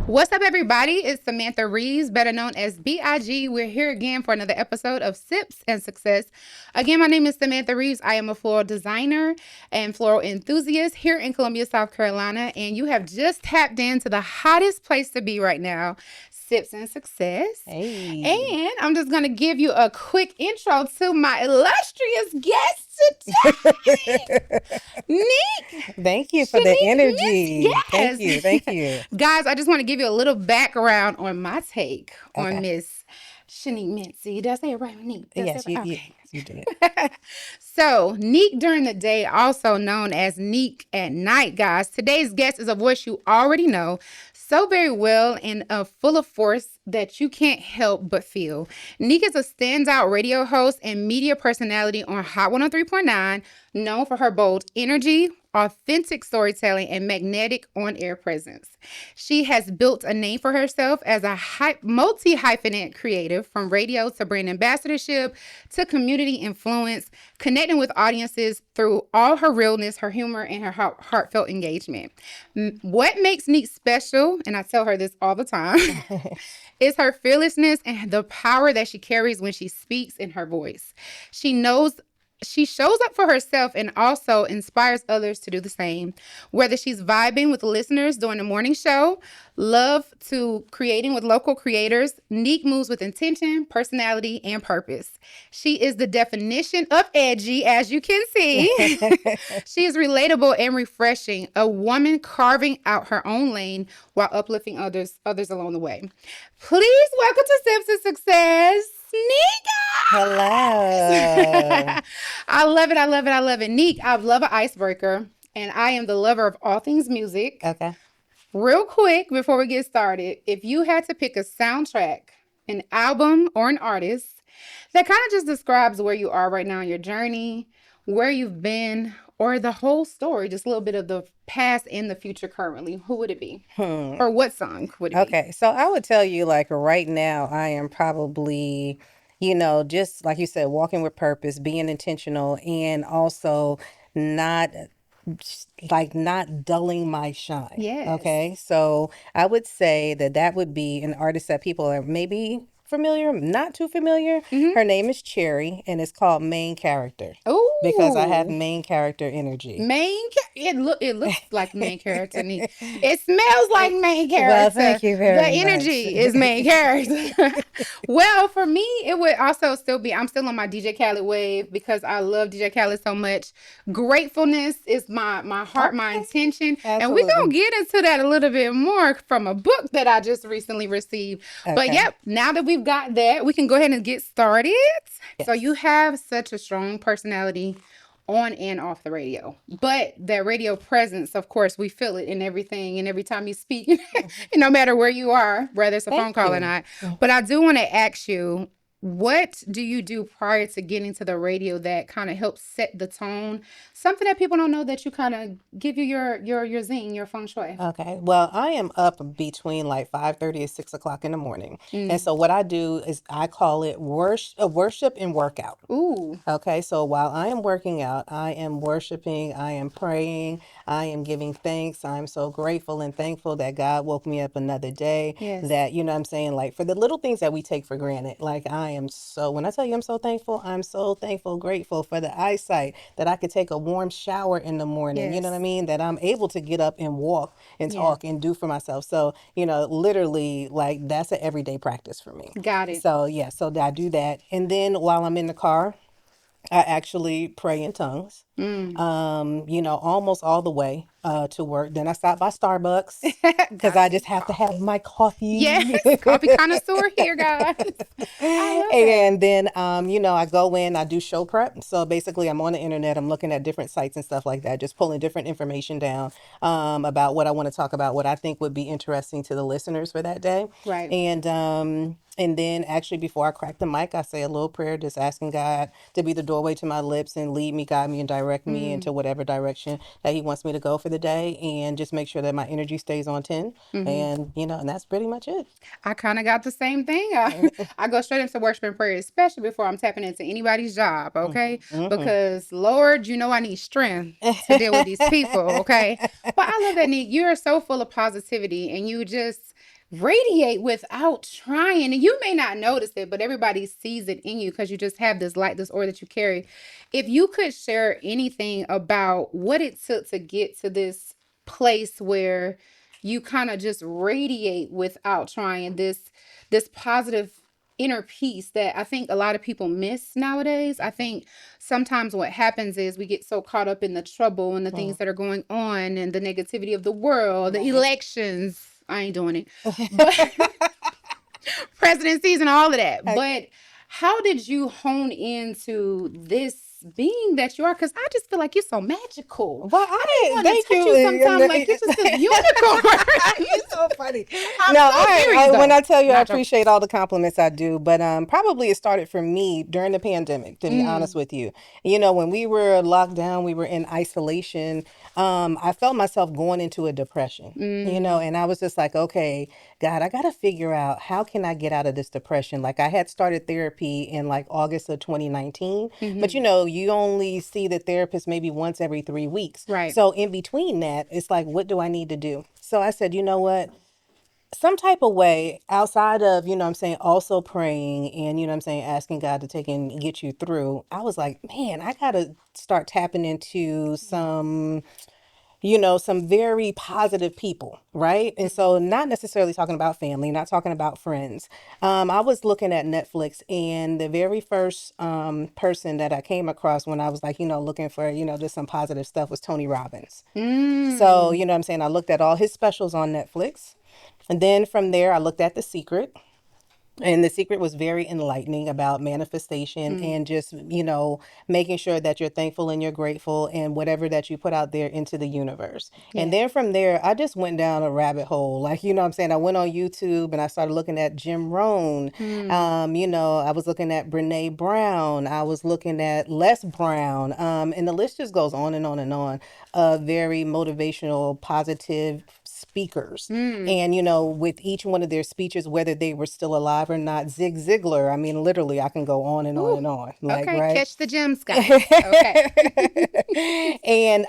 What's up, everybody? It's Samantha Reaves, better known as BIG. We're here again for another episode of Sips and Success. Again, my name is Samantha Reaves. I am a floral designer and floral enthusiast here in Columbia, South Carolina, and you have just tapped into the hottest place to be right now, Sips and Success. Hey. And I'm just going to give you a quick intro to my illustrious guest today, Neek. Thank you for the Shanik, energy. Yes. Thank you. Guys, I just want to give you a little background on my take on Okay. Miss Shanik Mincie. Did I say it right, Neek? Yes, you, Okay. you did. So, Neek during the day, also known as Neek at night, guys. Today's guest is a voice you already know so very well and full of force that you can't help but feel. Neek is a standout radio host and media personality on Hot 103.9, known for her bold energy, authentic storytelling, and magnetic on-air presence. She has built a name for herself as a multi-hyphenate creative, from radio to brand ambassadorship to community influence, connecting with audiences through all her realness, her humor, and her heartfelt engagement. What makes Neek special, and I tell her this all the time, is her fearlessness and the power that she carries when she speaks in her voice. She shows up for herself and also inspires others to do the same. Whether she's vibing with listeners during the morning show, love to creating with local creators, Neek moves with intention, personality, and purpose. She is the definition of edgy, as you can see. She is relatable and refreshing, a woman carving out her own lane while uplifting others along the way. Please welcome to Sips and Success, Nika. Hello. I love it. I love it. I love it. Neek, I love an icebreaker, and I am the lover of all things music. Okay. Real quick, before we get started, if you had to pick a soundtrack, an album, or an artist that kind of just describes where you are right now in your journey, where you've been, or the whole story, just a little bit of the past and the future currently, who would it be? Or what song would it be? Okay. So I would tell you, like, right now, I am probably, just like you said, walking with purpose, being intentional, and also not not dulling my shine. Yes. Okay. So I would say that would be an artist that people are maybe familiar, not too familiar. Her name is Cherry, and it's called Main Character. Oh, Because I have main character energy. It looks like main character. It smells like main character. Well, thank you very much. The energy is main character. Well, for me, it would also still be, I'm still on my DJ Khaled wave because I love DJ Khaled so much. Gratefulness is my heart, my intention. And we're going to get into that a little bit more from a book that I just recently received. But yep, now that we've got that, we can go ahead and get started. Yes. So you have such a strong personality on and off the radio, but that radio presence, of course, we feel it in everything and every time you speak, no matter where you are, whether it's a phone call or not. But I do want to ask you, what do you do prior to getting to the radio that kind of helps set the tone? Something that people don't know, that you kind of give you your zing, your feng shui. Okay. Well, I am up between like 5:30 and 6 o'clock in the morning. And so what I do is I call it worship and workout. Ooh. Okay. So while I am working out, I am worshiping, I am praying, I am giving thanks. I'm so grateful and thankful that God woke me up another day. Yes. That, you know what I'm saying? Like, for the little things that we take for granted. Like, when I tell you I'm so thankful, grateful for the eyesight, that I could take a warm shower in the morning. Yes. You know what I mean? That I'm able to get up and walk and talk and do for myself. So, literally, like, that's an everyday practice for me. Got it. So, yeah, so I do that. And then while I'm in the car, I actually pray in tongues, almost all the way to work. Then I stop by Starbucks because I just have to have my coffee. Yes, coffee connoisseur here, guys. And then, I go in, I do show prep. So basically, I'm on the internet, I'm looking at different sites and stuff like that, just pulling different information down about what I want to talk about, what I think would be interesting to the listeners for that day. Right. And then actually before I crack the mic, I say a little prayer, just asking God to be the doorway to my lips and lead me, guide me, and direct me into whatever direction that He wants me to go for the day, and just make sure that my energy stays on 10. And, and that's pretty much it. I kind of got the same thing. I go straight into worship and prayer, especially before I'm tapping into anybody's job, okay? Because, Lord, I need strength to deal with these people, okay? But I love that, Nick. You are so full of positivity, and you just radiate without trying. And you may not notice it, but everybody sees it in you because you just have this light, this aura that you carry. If you could share anything about what it took to get to this place where you kind of just radiate without trying, this positive inner peace that I think a lot of people miss nowadays. I think sometimes what happens is we get so caught up in the trouble and the things that are going on and the negativity of the world, the elections. I ain't doing it. But presidencies and all of that. But how did you hone into this being that you are? Because I just feel like you're so magical. Well, I just want to thank touch you. you sometimes like you're just this unicorn. You're so funny. I'm No, so serious though. when I tell you I Not joking. appreciate all the compliments, I do. But probably it started for me during the pandemic, to be honest with you. You know, when we were locked down, we were in isolation. I felt myself going into a depression. You know, and I was just like, okay, God, I got to figure out how can I get out of this depression. Like I had started therapy in like August of 2019, but you know, you only see the therapist maybe once every 3 weeks. Right. So in between that, it's like, what do I need to do? So I said, you know what? Some type of way outside of, you know what I'm saying, also praying and, you know what I'm saying, asking God to take and get you through. I was like, man, I got to start tapping into some, you know, some very positive people, right? And so, not necessarily talking about family, not talking about friends. I was looking at Netflix, and the very first person that I came across when I was like, you know, looking for, you know, just some positive stuff was Tony Robbins. So, you know what I'm saying? I looked at all his specials on Netflix. And then from there, I looked at The Secret. And The Secret was very enlightening about manifestation and just, you know, making sure that you're thankful and you're grateful and whatever that you put out there into the universe. And Yeah. then from there, I just went down a rabbit hole. Like, you know what I'm saying? I went on YouTube and I started looking at Jim Rohn. You know, I was looking at Brene Brown. I was looking at Les Brown. And the list just goes on and on and on. Very motivational, positive speakers. And, you know, with each one of their speeches, whether they were still alive or not, Zig Ziglar, I mean, literally, I can go on and on Ooh. and on. Like, Okay. right? Catch the gems, guys. Okay. And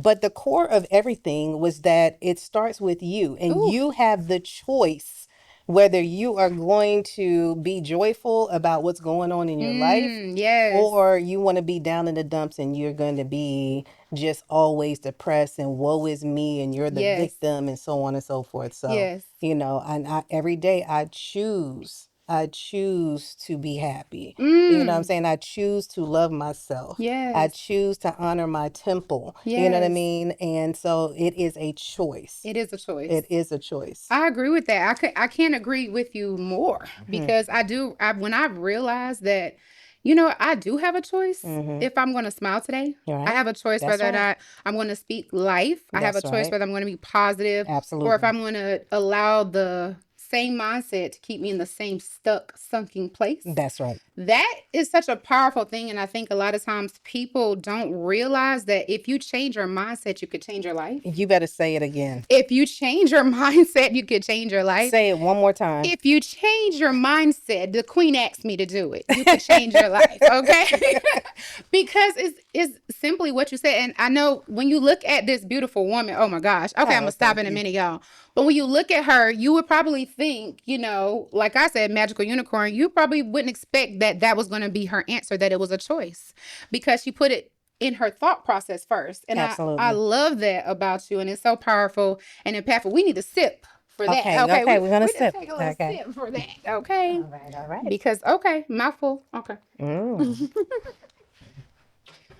but the core of everything was that it starts with you and Ooh. you have the choice whether you are going to be joyful about what's going on in your life Yes. or you want to be down in the dumps and you're going to be just always depressed and woe is me and you're the Yes. victim and so on and so forth. So, Yes. you know, and every day I choose to be happy. You know what I'm saying? I choose to love myself. I Yes. choose to honor my temple. You know what I Yes. mean? And so it is a choice. It is a choice. It is a choice. I agree with that. I can't agree with you more because when I realized that, you know, I do have a choice if I'm going to smile today. All I right. have a choice That's whether or right. not I'm going to speak life. I have a That's choice right. whether I'm going to be positive or if Absolutely. I'm going to allow the same mindset to keep me in the same sunken place. That's right. That is such a powerful thing. And I think a lot of times people don't realize that if you change your mindset, you could change your life. You better say it again. If you change your mindset, you could change your life. Say it one more time. If you change your mindset, the queen asked me to do it. You could change your life, okay? Because it's simply what you said. And I know when you look at this beautiful woman, oh my gosh. Okay, I'm gonna stop in a minute, y'all. But when you look at her, you would probably think, you know, like I said, magical unicorn, you probably wouldn't expect that was gonna be her answer, that it was a choice. Because she put it in her thought process first. And Absolutely. I love that about you. And it's so powerful and impactful. We need to sip for that. Okay, we're gonna we sip. Take a little Okay. sip for that. Okay. All right. Because mouthful. Okay. Mm.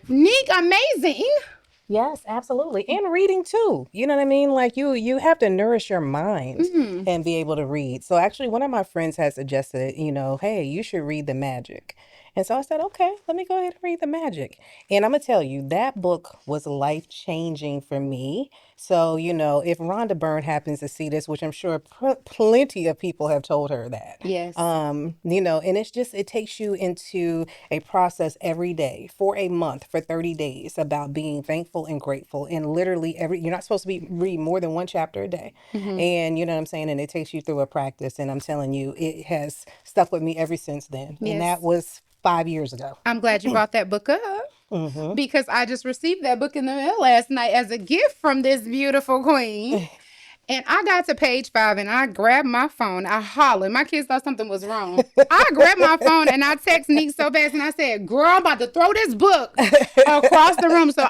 Neek, amazing. Yes, absolutely. And reading too. You know what I mean? Like you have to nourish your mind and be able to read. So actually one of my friends had suggested, you know, hey, you should read The Magic. And so I said, okay, let me go ahead and read The Magic. And I'm gonna tell you, that book was life changing for me. So, you know, if Rhonda Byrne happens to see this, which I'm sure plenty of people have told her that, Yes. you know, and it's just, it takes you into a process every day for a month, for 30 days about being thankful and grateful. And literally you're not supposed to be read more than one chapter a day. And you know what I'm saying? And it takes you through a practice. And I'm telling you, it has stuck with me ever since then. And that Yes. was 5 years ago. I'm glad you brought that book up. Because I just received that book in the mail last night as a gift from this beautiful queen. And I got to page 5 and I grabbed my phone. I hollered. My kids thought something was wrong. I grabbed my phone and I text Neek so fast and I said, "Girl, I'm about to throw this book across the room." So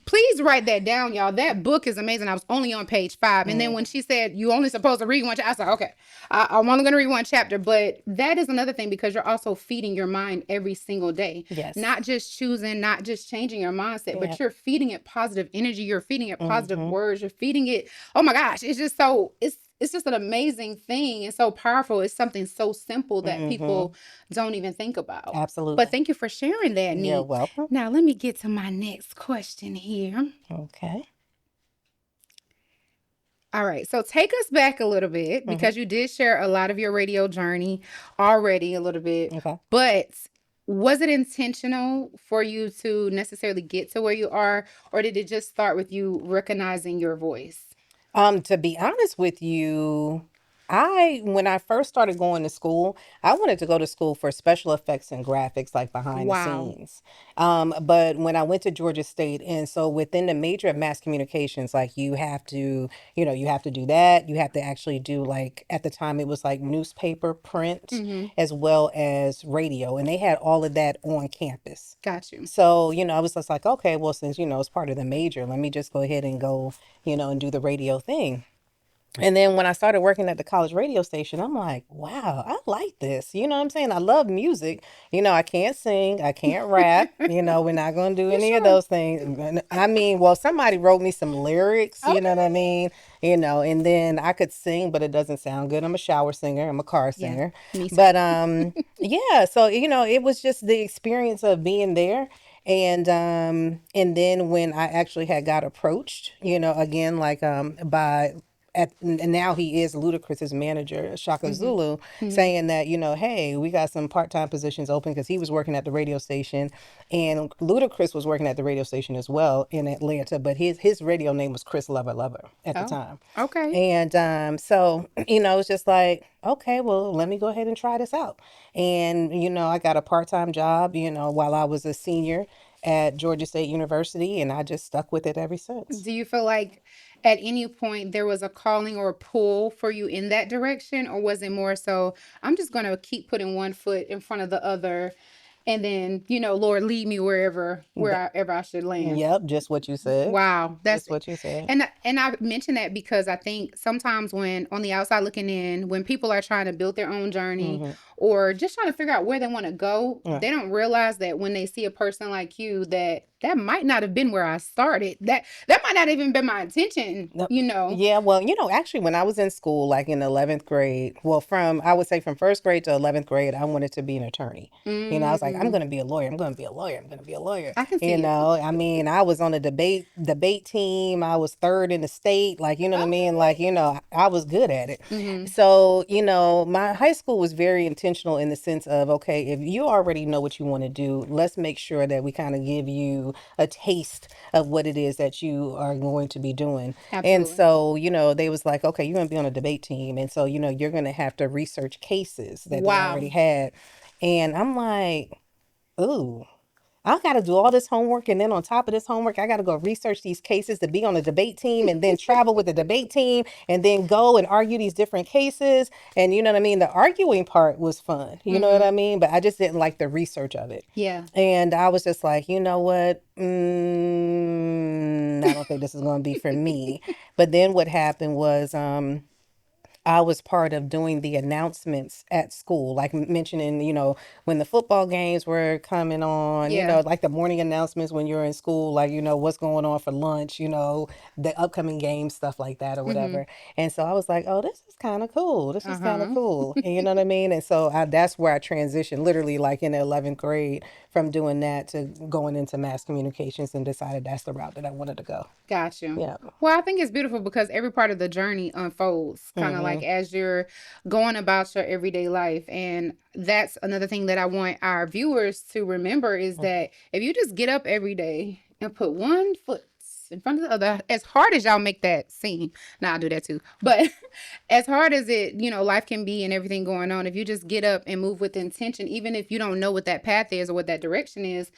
please write that down, y'all. That book is amazing. I was only on page 5. And then when she said, "You only supposed to read one chapter," I said, "Okay, I'm only going to read one chapter." But that is another thing because you're also feeding your mind every single day. Yes. Not just choosing, not just changing your mindset, Yeah. but you're feeding it positive energy. You're feeding it positive Mm-hmm. words. You're feeding it, oh my gosh, it's just so it's just an amazing thing and so powerful. It's something so simple that Mm-hmm. people don't even think about. But Absolutely. thank you for sharing that, You're Neek. welcome. Now let me get to my next question here. Okay. All right, so take us back a little bit Mm-hmm. because you did share a lot of your radio journey already a little bit, Okay. but was it intentional for you to necessarily get to where you are, or did it just start with you recognizing your voice? To be honest with you, when I first started going to school, I wanted to go to school for special effects and graphics, like behind the Wow. scenes. But when I went to Georgia State, and so within the major of mass communications, like you have to, you have to do that. You have to actually do, like, at the time it was like newspaper, print, Mm-hmm. as well as radio, and they had all of that on campus. Got you. So, I was just like, okay, well, since, it's part of the major, let me just go ahead and go, and do the radio thing. And then when I started working at the college radio station, I'm like, wow, I like this. You know what I'm saying? I love music. I can't sing, I can't rap. We're not going to do You any of sure? those things. I mean, well, somebody wrote me some lyrics, you know what I Okay. mean? And then I could sing, but it doesn't sound good. I'm a shower singer, I'm a car Yeah, singer. me too. But yeah, so it was just the experience of being there. And then when I actually had got approached, again, like by and now he is Ludacris's manager, Shaka Mm-hmm. Zulu, Mm-hmm. saying that, hey, we got some part-time positions open, because he was working at the radio station, and Ludacris was working at the radio station as well in Atlanta, but his radio name was Chris Lover Lover at the Oh, time. okay. And so, it's just like, okay, well, let me go ahead and try this out. And, I got a part-time job, while I was a senior at Georgia State University, and I just stuck with it ever since. Do you feel like at any point there was a calling or a pull for you in that direction, or was it more so, I'm just going to keep putting one foot in front of the other, and then, Lord, lead me wherever I should land? Yep, just what you said. Wow, that's Just what you said. and I mention that because I think sometimes when on the outside looking in, when people are trying to build their own journey Mm-hmm. or just trying to figure out where they want to go, Right. they don't realize that when they see a person like you, that might not have been where I started. That might not even been my intention, No, yeah, well, actually, when I was in school, like in 11th grade, well, I would say from first grade to 11th grade, I wanted to be an attorney. I was like, I'm Mm, going to be a lawyer. I'm going to be a lawyer. I'm going to be a lawyer. I can see it. I mean, I was on a debate team. I was third in the state. Like, you know what I mean? Like, Okay. I was good at it. Mm-hmm. So, my high school was very intentional in the sense of, okay, if you already know what you want to do, let's make sure that we kind of give you a taste of what it is that you are going to be doing. And Absolutely. so, they was like, okay, you're going to be on a debate team. And so, you're going to have to research cases that they Wow. already had. And I'm like, ooh, I got to do all this homework. And then on top of this homework, I got to go research these cases to be on a debate team, and then travel with the debate team, and then go and argue these different cases. And you know what I mean? The arguing part was fun. You know what Mm-hmm. I mean? But I just didn't like the research of it. Yeah. And I was just like, you know what? I don't think this is going to be for me. But then what happened was, I was part of doing the announcements at school, like mentioning, when the football games were coming on, Yeah. like the morning announcements when you're in school, like, what's going on for lunch, the upcoming games, stuff like that or Mm-hmm. whatever. And so I was like, oh, this is kind of cool. This is kind of Uh-huh. cool. And you know what I mean? And so that's where I transitioned, literally like in the 11th grade, from doing that to going into mass communications, and decided that's the route that I wanted to go. Got you. Yeah. Well, I think it's beautiful because every part of the journey unfolds kind of like Mm-hmm. as you're going about your everyday life. And that's another thing that I want our viewers to remember is that if you just get up every day and put one foot in front of the other, as hard as y'all make that seem, now I'll do that too. But as hard as life can be and everything going on, if you just get up and move with intention, even if you don't know what that path is or what that direction is,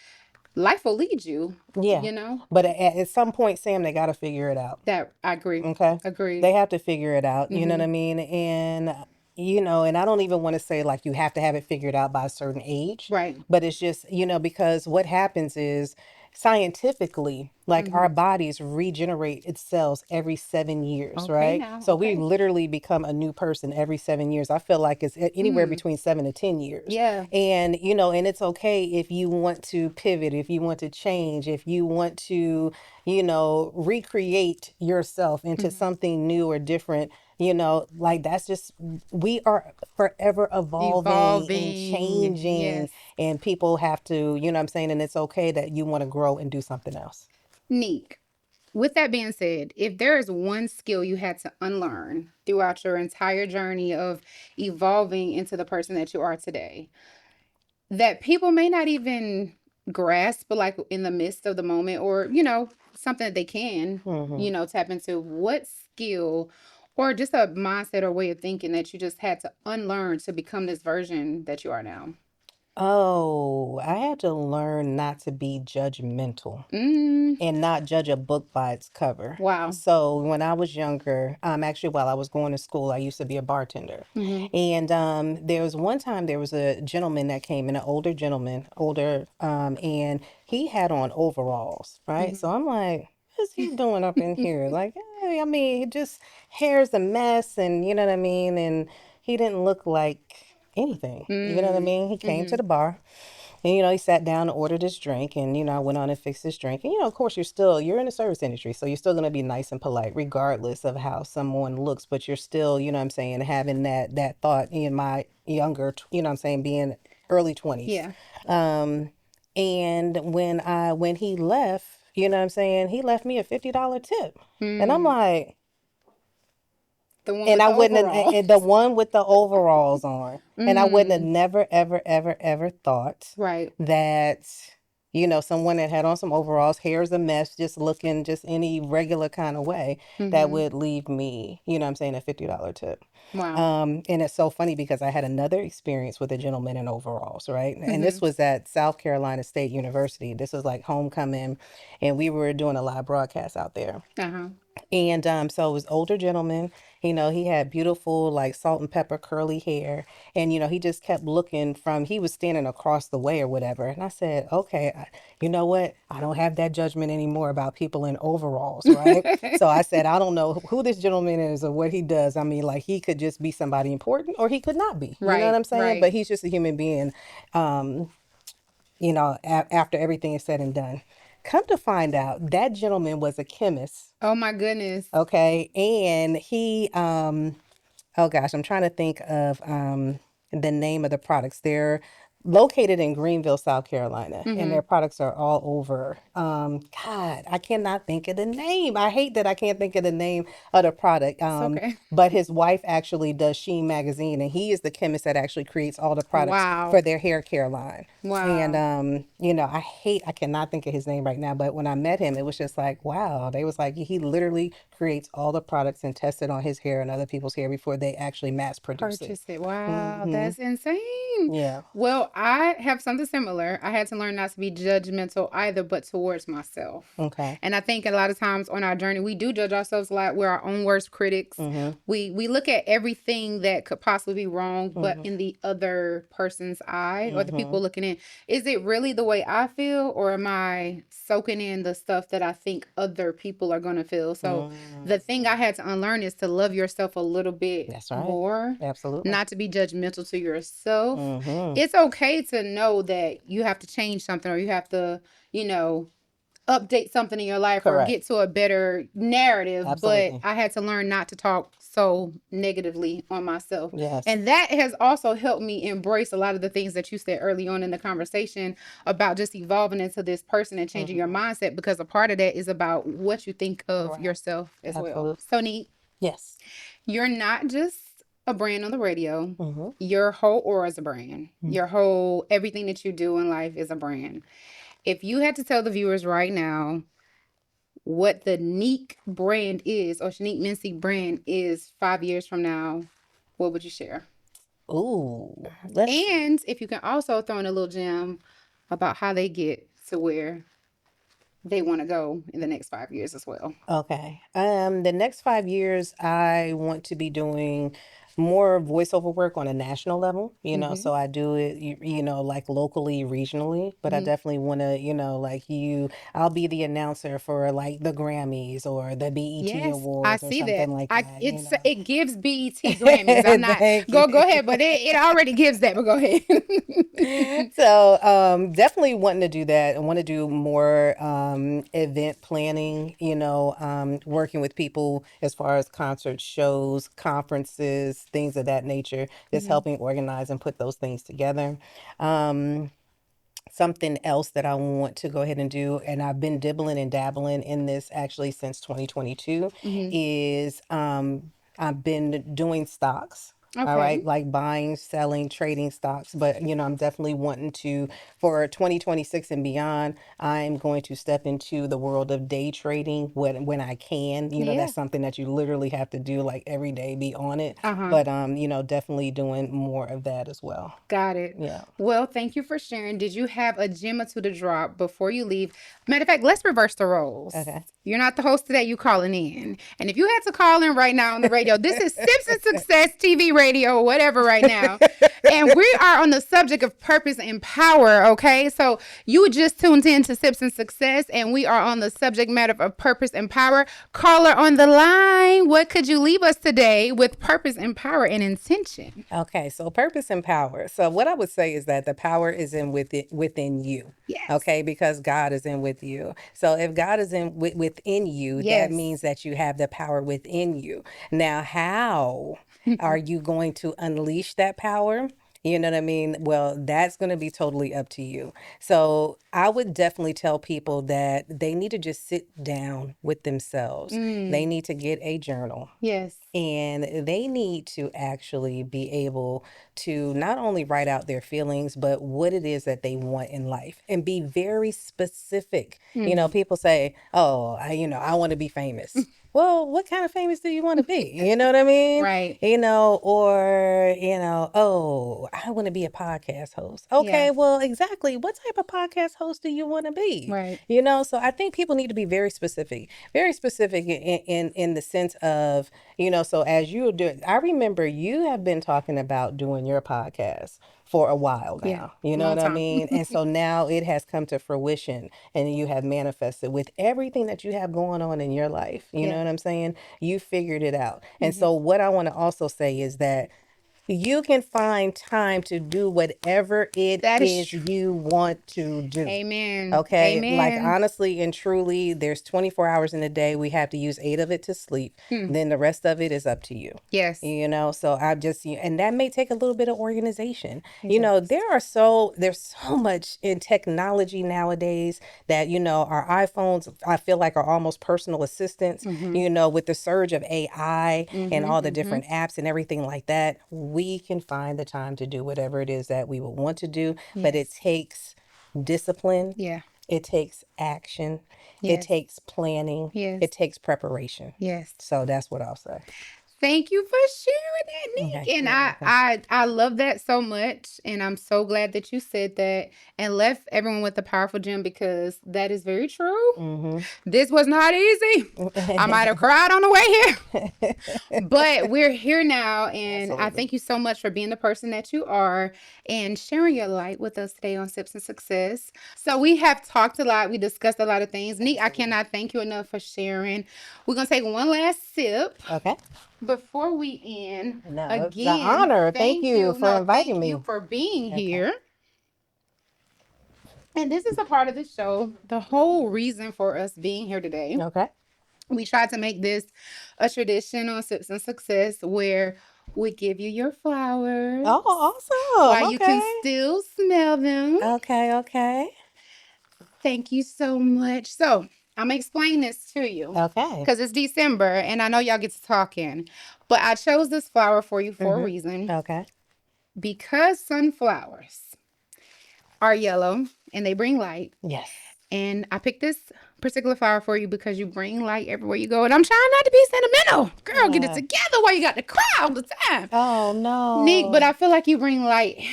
life will lead you, Yeah. you know? But at some point, Sam, they got to figure it out. That I agree. Okay. Agree. They have to figure it out. You know Mm-hmm. what I mean? And, and I don't even want to say like you have to have it figured out by a certain age, Right. but it's just, because what happens is scientifically, like our Mm-hmm. bodies regenerate its cells every 7 years, Okay right? now. So we Okay. literally become a new person every 7 years. I feel like it's anywhere Mm. between 7 to 10 years. Yeah. And, and it's okay if you want to pivot, if you want to change, if you want to recreate yourself into Mm-hmm. something new or different, like that's just, we are forever evolving and Evolving. changing, Yes. and people have to, what I'm saying, and it's okay that you want to grow and do something else. Neek. With that being said, if there is one skill you had to unlearn throughout your entire journey of evolving into the person that you are today, that people may not even grasp, but like in the midst of the moment, or, something that they can, Hmm. tap into, what skill or just a mindset or way of thinking that you just had to unlearn to become this version that you are now? Oh, I had to learn not to be judgmental Mm, and not judge a book by its cover. wow. So when I was younger, actually while I was going to school, I used to be a bartender. Mm-hmm. And there was one time there was a gentleman that came in, an older gentleman, and he had on overalls, right? So I'm like, what's he doing up in here? Like, hey, I mean, he just hair's a mess, and you know what I mean? And he didn't look like anything. You know what I Mm, mean? He came to mm-hmm. the bar. And, he sat down and ordered his drink. And, I went on and fixed his drink. And, of course, you're in the service industry. So you're still going to be nice and polite, regardless of how someone looks. But you're still, you know what I'm saying, having that thought in my younger, what I'm saying, being early 20s. Yeah. Um, and when he left, you know what I'm saying, he left me a $50 tip. And I'm Mm, like, the one and with I the wouldn't overall. have, the one with the overalls on. And I wouldn't have Mm, never, ever, ever, ever thought right. that, someone that had on some overalls, hair's a mess, just looking just any regular kind of way, that Mm-hmm. would leave me, what I'm saying, a $50 tip. Wow. And it's so funny because I had another experience with a gentleman in overalls, right? And Mm-hmm. this was at South Carolina State University. This was like homecoming, and we were doing a live broadcast out there. Uh-huh. And so it was older gentleman, he had beautiful like salt and pepper curly hair. And he just kept looking he was standing across the way or whatever. And I said, okay, you know what? I don't have that judgment anymore about people in overalls, right? So I said, I don't know who this gentleman is or what he does. I mean, like he could just be somebody important or he could not be. You know what Right. I'm saying? Right. But he's just a human being. Um, after everything is said and done. Come to find out, that gentleman was a chemist. Oh my goodness. Okay. And he, oh gosh, I'm trying to think of the name of the products. They're located in Greenville, South Carolina, and Mm-hmm. their products are all over. God, I cannot think of the name. I hate that I can't think of the name of the product. It's okay. But his wife actually does Sheen Magazine, and he is the chemist that actually creates all the products Wow. for their hair care line. And Wow. I cannot think of his name right now, but when I met him, it was just like, wow. They was like, he literally creates all the products and tests it on his hair and other people's hair before they actually mass produce it. Purchase it. Wow, Hmm. that's insane. Yeah. Well, I have something similar. I had to learn not to be judgmental either, but towards myself. Okay. And I think a lot of times on our journey, we do judge ourselves a lot. We're our own worst critics. Hmm. We look at everything that could possibly be wrong, but Hmm. in the other person's eye or the Hmm. people looking in, is it really the way I feel, or am I soaking in the stuff that I think other people are going to feel? So the thing I had to unlearn is to love yourself a little bit That's right. more, Absolutely. not to be judgmental to yourself. Hmm. It's okay to know that you have to change something, or you have to, you know, update something in your life or Correct. get to a better narrative, but Absolutely. I had to learn not to talk so negatively on myself. Yes. And that has also helped me embrace a lot of the things that you said early on in the conversation about just evolving into this person and changing your Hmm. mindset, because a part of that is about what you think of Right. yourself as well. Absolutely. So neat. Yes. You're not just a brand on the radio. Hmm. Your whole aura is a brand. Your whole everything that you do in life is a brand. If you had to tell the viewers right now what the Neek brand is, or Shanik Mincie brand is 5 years from now, what would you share? Ooh. Let's see. And if you can also throw in a little gem about how they get to where they want to go in the next 5 years as well? Okay. The next 5 years, I want to be doing more voiceover work on a national level, Mm-hmm. so I do it, like locally, regionally, but I Mm-hmm. definitely want to, I'll be the announcer for like the Grammys or the BET Yes, I Awards or see that. something like I that. it gives BET Grammys. I'm not Thank you. go ahead, but it already gives that. But go ahead. So, definitely wanting to do that. I want to do more event planning, working with people as far as concerts, shows, conferences, things of that nature, just Hmm. helping organize and put those things together. Um, Something else that I want to go ahead and do, and I've been dibbling and dabbling in this actually since 2022, Hmm. is I've been doing stocks. All Okay. right, like buying, selling, trading stocks. But, I'm definitely wanting to, for 2026 and beyond, I'm going to step into the world of day trading when I can. Yeah. That's something that you literally have to do like every day, be on it. Uh-huh. But, definitely doing more of that as well. Got it. Yeah. Well, thank you for sharing. Did you have a gem or two to drop before you leave? Matter of fact, let's reverse the roles. Okay. You're not the host today, you calling in. And if you had to call in right now on the radio, this is Simpson Success TV radio or whatever right now. And we are on the subject of purpose and power, okay? So you just tuned in to Simpson Success, and we are on the subject matter of purpose and power. Caller on the line, what could you leave us today with purpose and power and intention? Okay, so purpose and power. So what I would say is that the power is within you. Yes. Okay, because God is in with you. So if God is within you, that Yes. means that you have the power within you. Now, how are you going to unleash that power? You know what I mean? Well, that's going to be totally up to you. So I would definitely tell people that they need to just sit down with themselves. They Mm, need to get a journal. yes. And they need to actually be able to not only write out their feelings, but what it is that they want in life and be very specific. Mm, People say, oh, I want to be famous. Well, what kind of famous do you want to be? You know what I mean? right. Or, oh, I want to be a podcast host. Yeah. Okay, well, exactly. What type of podcast host do you want to be? Right. So I think people need to be very specific in the sense of, so as you do it, I remember you have been talking about doing your podcast for a while Yeah. now. You know Long what I time. mean? And so now it has come to fruition and you have manifested with everything that you have going on in your life. You know Yeah. what I'm saying? You figured it out. And Hmm. so what I want to also say is that you can find time to do whatever it That is is true. you want to do. Amen. Okay, like Amen. honestly and truly, there's 24 hours in a day. We have to use 8 of it to sleep. Hmm. Then the rest of it is up to you. Yes, So I just, and that may take a little bit of organization. it does. There's so much in technology nowadays that, our iPhones, I feel like are almost personal assistants, Mm-hmm. with the surge of AI and Mm-hmm. all the Mm-hmm. different apps and everything like that. We can find the time to do whatever it is that we would want to do, but it Yes. takes discipline. Yeah. It takes action. It Yes. takes planning. Yes. It takes preparation. Yes. So that's what I'll say. Thank you for sharing that, Okay, Nick. And you're I, welcome. I, I love that so much, and I'm so glad that you said that and left everyone with a powerful gem because that is very true. Mm-hmm. This was not easy. I might have cried on the way here. But we're here now, and I Absolutely. thank you so much for being the person that you are and sharing your light with us today on Sips and Success. So we have talked a lot. We discussed a lot of things. Neek, I Absolutely. cannot thank you enough for sharing. We're gonna take one last sip Okay. before we end. No, it's an Again, honor. Thank thank you you. for No, inviting thank you me. for being Okay. here. And this is a part of the show. The whole reason for us being here today, Okay. we tried to make this a tradition on Sips and Success where we give you your flowers Oh, awesome. while you can Okay. still smell them. Okay. Okay. Thank you so much. So I'm gonna explain this to you Okay. because it's December and I know y'all get to talking, but I chose this flower for you for a Mm-hmm. reason Okay. because sunflowers are yellow and they bring light. Yes. And I picked this particular flower for you because you bring light everywhere you go. And I'm trying not to be sentimental. Girl, get it Uh, together while you got to cry all the time. oh Neat, but no. I feel like you bring light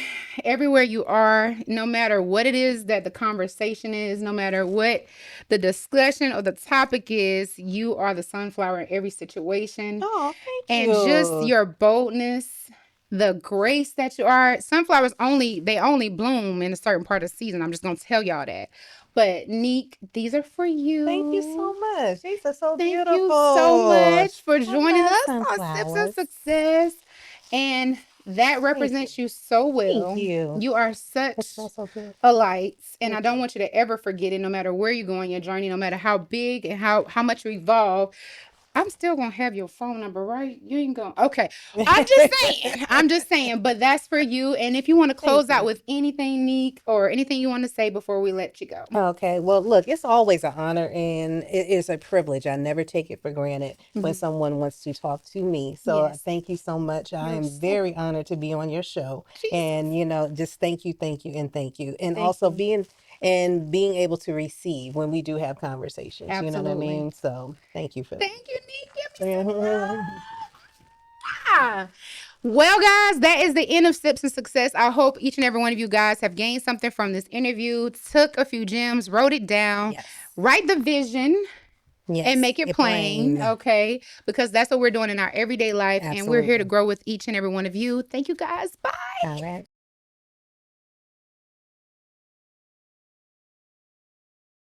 everywhere you are, no matter what it is that the conversation is, no matter what the discussion or the topic is, you are the sunflower in every situation. Oh, thank And just you. your boldness, the grace that you are. Sunflowers only bloom in a certain part of the season. I'm just gonna tell y'all that. But Neek, these are for Thank you you. so much. These are so Thank you so beautiful. much for I joining love us on Sips of sunflowers. Success. And that Thank you. represents you so Thank well. you. You are It such smells so good. a light. And I Thank don't you. want you to ever forget it, no matter where you're going, your journey, no matter how big and how much you evolve. I'm still gonna have your phone number, right? You ain't gonna. Okay. I'm just saying. I'm just saying. But that's for you. And if you want to Thank close out you. with anything, Neek, or anything you want to say before we let you go. Okay, well, look, it's always an honor and it is a privilege. I never take it for granted when Mhm. someone wants to talk to me. So Yes. thank you so much. I You're am so very honored to be on your show. Jesus. And, just thank you, and thank you. And Thank also you. being able to receive when we do have conversations. You know what I Absolutely. mean? So thank you for Thank you, Neek. Give me some that. love. Ah. Well, guys, that is the end of Sips and Success. I hope each and every one of you guys have gained something from this interview, took a few gems, wrote it down, Yes. write the vision, and Yes. make it It plain, plain. okay? Because that's what we're doing in our everyday life, and we're here to Absolutely. grow with each and every one of you. Thank you, guys. Bye. All right.